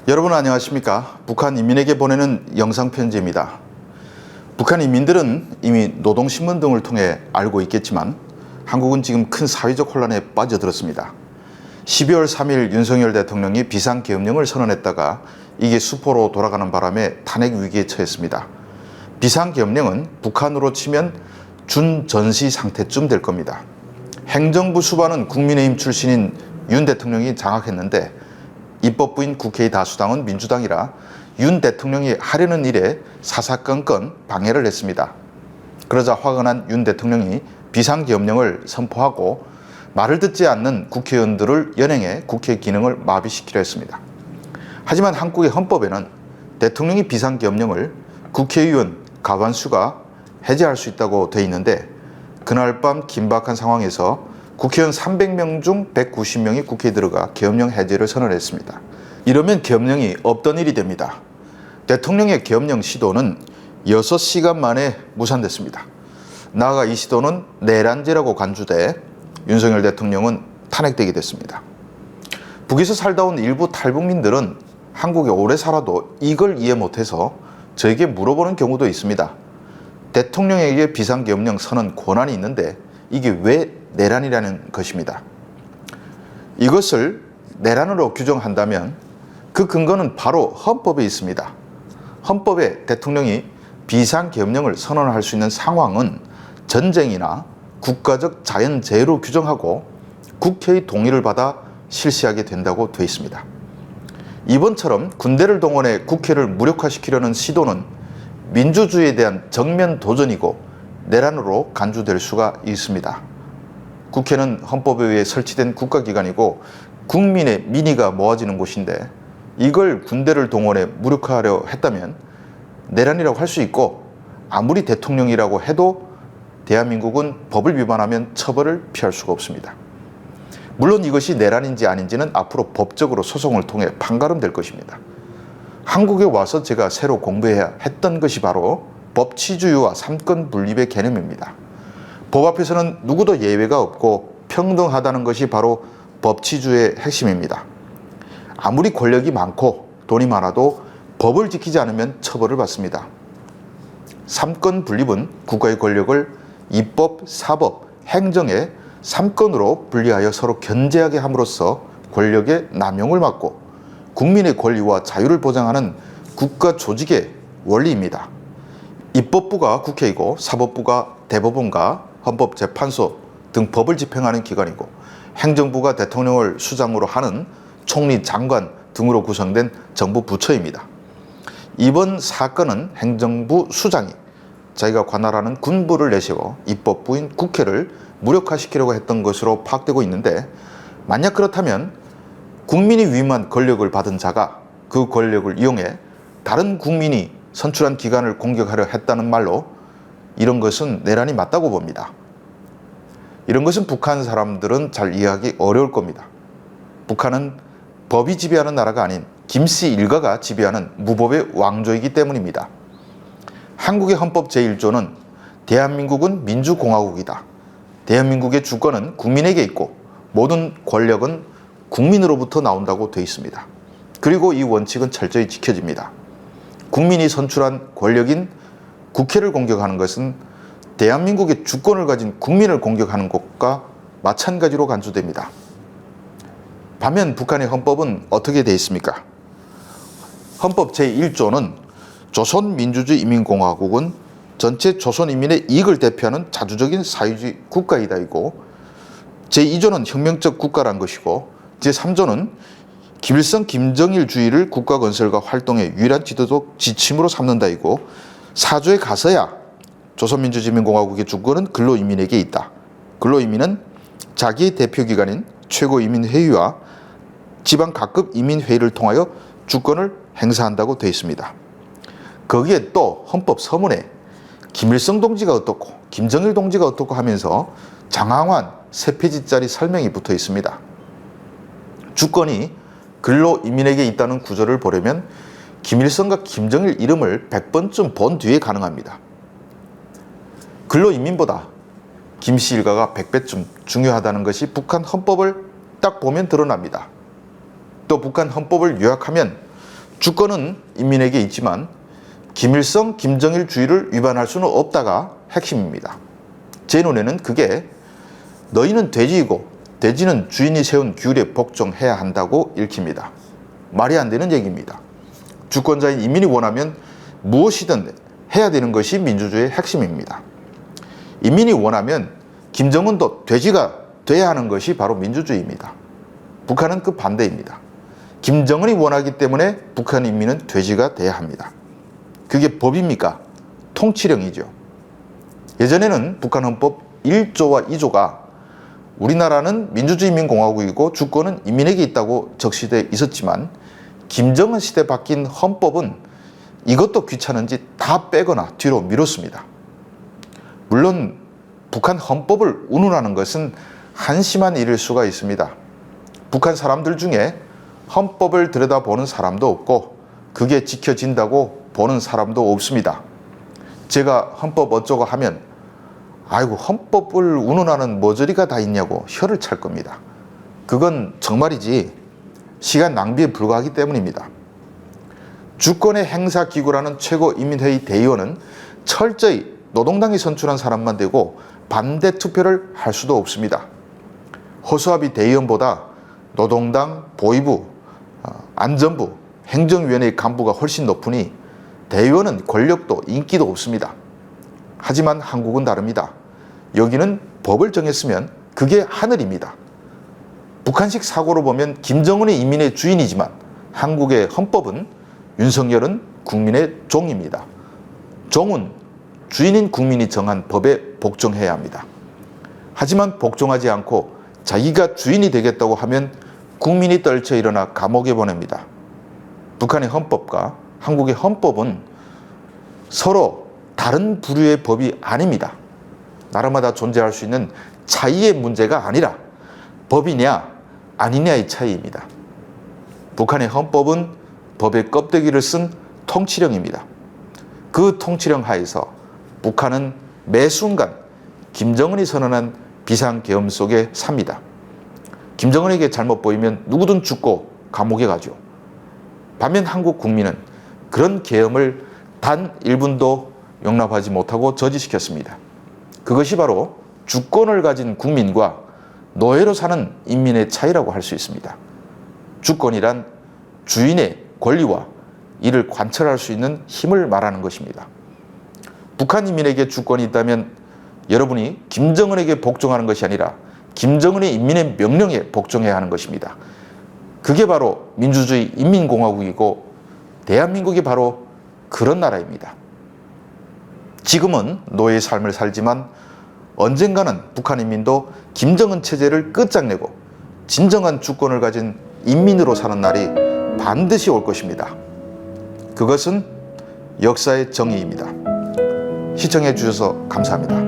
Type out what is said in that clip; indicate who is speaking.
Speaker 1: 여러분 안녕하십니까? 북한 인민에게 보내는 영상편지입니다. 북한 인민들은 이미 노동신문 등을 통해 알고 있겠지만 한국은 지금 큰 사회적 혼란에 빠져들었습니다. 12월 3일 윤석열 대통령이 비상계엄령을 선언했다가 이게 수포로 돌아가는 바람에 탄핵 위기에 처했습니다. 비상계엄령은 북한으로 치면 준전시 상태쯤 될 겁니다. 행정부 수반은 국민의힘 출신인 윤 대통령이 장악했는데 입법부인 국회의 다수당은 민주당이라 윤 대통령이 하려는 일에 사사건건 방해를 했습니다. 그러자 화가 난 윤 대통령이 비상계엄령을 선포하고 말을 듣지 않는 국회의원들을 연행해 국회 기능을 마비시키려 했습니다. 하지만 한국의 헌법에는 대통령이 비상계엄령을 국회의원 과반수가 해제할 수 있다고 되어 있는데 그날 밤 긴박한 상황에서 국회의원 300명 중 190명이 국회에 들어가 계엄령 해제를 선언했습니다. 이러면 계엄령이 없던 일이 됩니다. 대통령의 계엄령 시도는 6시간 만에 무산됐습니다. 나아가 이 시도는 내란죄라고 간주돼 윤석열 대통령은 탄핵되게 됐습니다. 북에서 살다 온 일부 탈북민들은 한국에 오래 살아도 이걸 이해 못해서 저에게 물어보는 경우도 있습니다. 대통령에게 비상계엄령 선언 권한이 있는데 이게 왜 내란이라는 것입니다. 이것을 내란으로 규정한다면 그 근거는 바로 헌법에 있습니다. 헌법에 대통령이 비상계엄령을 선언할 수 있는 상황은 전쟁이나 국가적 자연재해로 규정하고 국회의 동의를 받아 실시하게 된다고 되어 있습니다. 이번처럼 군대를 동원해 국회를 무력화시키려는 시도는 민주주의에 대한 정면 도전이고 내란으로 간주될 수가 있습니다. 국회는 헌법에 의해 설치된 국가기관이고 국민의 민의가 모아지는 곳인데 이걸 군대를 동원해 무력화하려 했다면 내란이라고 할 수 있고 아무리 대통령이라고 해도 대한민국은 법을 위반하면 처벌을 피할 수가 없습니다. 물론 이것이 내란인지 아닌지는 앞으로 법적으로 소송을 통해 판가름될 것입니다. 한국에 와서 제가 새로 공부해야 했던 것이 바로 법치주의와 삼권 분립의 개념입니다. 법 앞에서는 누구도 예외가 없고 평등하다는 것이 바로 법치주의의 핵심입니다. 아무리 권력이 많고 돈이 많아도 법을 지키지 않으면 처벌을 받습니다. 삼권 분립은 국가의 권력을 입법, 사법, 행정의 3권으로 분리하여 서로 견제하게 함으로써 권력의 남용을 막고 국민의 권리와 자유를 보장하는 국가 조직의 원리입니다. 입법부가 국회이고 사법부가 대법원과 헌법재판소 등 법을 집행하는 기관이고 행정부가 대통령을 수장으로 하는 총리, 장관 등으로 구성된 정부 부처입니다. 이번 사건은 행정부 수장이 자기가 관할하는 군부를 내세워 입법부인 국회를 무력화시키려고 했던 것으로 파악되고 있는데 만약 그렇다면 국민이 위임한 권력을 받은 자가 그 권력을 이용해 다른 국민이 선출한 기관을 공격하려 했다는 말로 이런 것은 내란이 맞다고 봅니다. 이런 것은 북한 사람들은 잘 이해하기 어려울 겁니다. 북한은 법이 지배하는 나라가 아닌 김씨 일가가 지배하는 무법의 왕조이기 때문입니다. 한국의 헌법 제1조는 대한민국은 민주공화국이다. 대한민국의 주권은 국민에게 있고 모든 권력은 국민으로부터 나온다고 되어 있습니다. 그리고 이 원칙은 철저히 지켜집니다. 국민이 선출한 권력인 국회를 공격하는 것은 대한민국의 주권을 가진 국민을 공격하는 것과 마찬가지로 간주됩니다. 반면 북한의 헌법은 어떻게 되어 있습니까? 헌법 제1조는 조선민주주의인민공화국은 전체 조선인민의 이익을 대표하는 자주적인 사회주의 국가이다이고 제2조는 혁명적 국가란 것이고 제3조는 김일성, 김정일주의를 국가 건설과 활동의 유일한 지도적 지침으로 삼는다이고 4조에 가서야 조선민주주의인민공화국의 주권은 근로인민에게 있다. 근로인민은 자기의 대표기관인 최고인민회의와 지방 각급 인민회의를 통하여 주권을 행사한다고 되어 있습니다. 거기에 또 헌법 서문에 김일성 동지가 어떻고 김정일 동지가 어떻고 하면서 장황한 3페이지짜리 설명이 붙어 있습니다. 주권이 근로인민에게 있다는 구조를 보려면 김일성과 김정일 이름을 100번쯤 본 뒤에 가능합니다. 근로인민보다 김씨 일가가 100배쯤 중요하다는 것이 북한 헌법을 딱 보면 드러납니다. 또 북한 헌법을 요약하면 주권은 인민에게 있지만 김일성, 김정일 주의를 위반할 수는 없다가 핵심입니다. 제 눈에는 그게 너희는 돼지이고 돼지는 주인이 세운 규율에 복종해야 한다고 읽힙니다. 말이 안 되는 얘기입니다. 주권자인 인민이 원하면 무엇이든 해야 되는 것이 민주주의의 핵심입니다. 인민이 원하면 김정은도 돼지가 돼야 하는 것이 바로 민주주의입니다. 북한은 그 반대입니다. 김정은이 원하기 때문에 북한 인민은 돼지가 돼야 합니다. 그게 법입니까? 통치령이죠. 예전에는 북한 헌법 1조와 2조가 우리나라는 민주주의인민공화국이고 주권은 인민에게 있다고 적시되어 있었지만 김정은 시대 바뀐 헌법은 이것도 귀찮은지 다 빼거나 뒤로 미뤘습니다. 물론 북한 헌법을 운운하는 것은 한심한 일일 수가 있습니다. 북한 사람들 중에 헌법을 들여다보는 사람도 없고 그게 지켜진다고 보는 사람도 없습니다. 제가 헌법 어쩌고 하면 아이고 헌법을 운운하는 머저리가 다 있냐고 혀를 찰 겁니다. 그건 정말이지 시간 낭비에 불과하기 때문입니다. 주권의 행사기구라는 최고인민회의 대의원은 철저히 노동당이 선출한 사람만 되고 반대 투표를 할 수도 없습니다. 허수아비 대의원보다 노동당, 보위부, 안전부, 행정위원회 간부가 훨씬 높으니 대의원은 권력도 인기도 없습니다. 하지만 한국은 다릅니다. 여기는 법을 정했으면 그게 하늘입니다. 북한식 사고로 보면 김정은이 인민의 주인이지만 한국의 헌법은 윤석열은 국민의 종입니다. 종은 주인인 국민이 정한 법에 복종해야 합니다. 하지만 복종하지 않고 자기가 주인이 되겠다고 하면 국민이 떨쳐 일어나 감옥에 보냅니다. 북한의 헌법과 한국의 헌법은 서로 다른 부류의 법이 아닙니다. 나라마다 존재할 수 있는 차이의 문제가 아니라 법이냐 아니냐의 차이입니다. 북한의 헌법은 법의 껍데기를 쓴 통치령입니다. 그 통치령 하에서 북한은 매 순간 김정은이 선언한 비상계엄 속에 삽니다. 김정은에게 잘못 보이면 누구든 죽고 감옥에 가죠. 반면 한국 국민은 그런 계엄을 단 1분도 용납하지 못하고 저지시켰습니다. 그것이 바로 주권을 가진 국민과 노예로 사는 인민의 차이라고 할 수 있습니다. 주권이란 주인의 권리와 이를 관철할 수 있는 힘을 말하는 것입니다. 북한 인민에게 주권이 있다면 여러분이 김정은에게 복종하는 것이 아니라 김정은이 인민의 명령에 복종해야 하는 것입니다. 그게 바로 민주주의 인민공화국이고 대한민국이 바로 그런 나라입니다. 지금은 노예의 삶을 살지만 언젠가는 북한 인민도 김정은 체제를 끝장내고 진정한 주권을 가진 인민으로 사는 날이 반드시 올 것입니다. 그것은 역사의 정의입니다. 시청해 주셔서 감사합니다.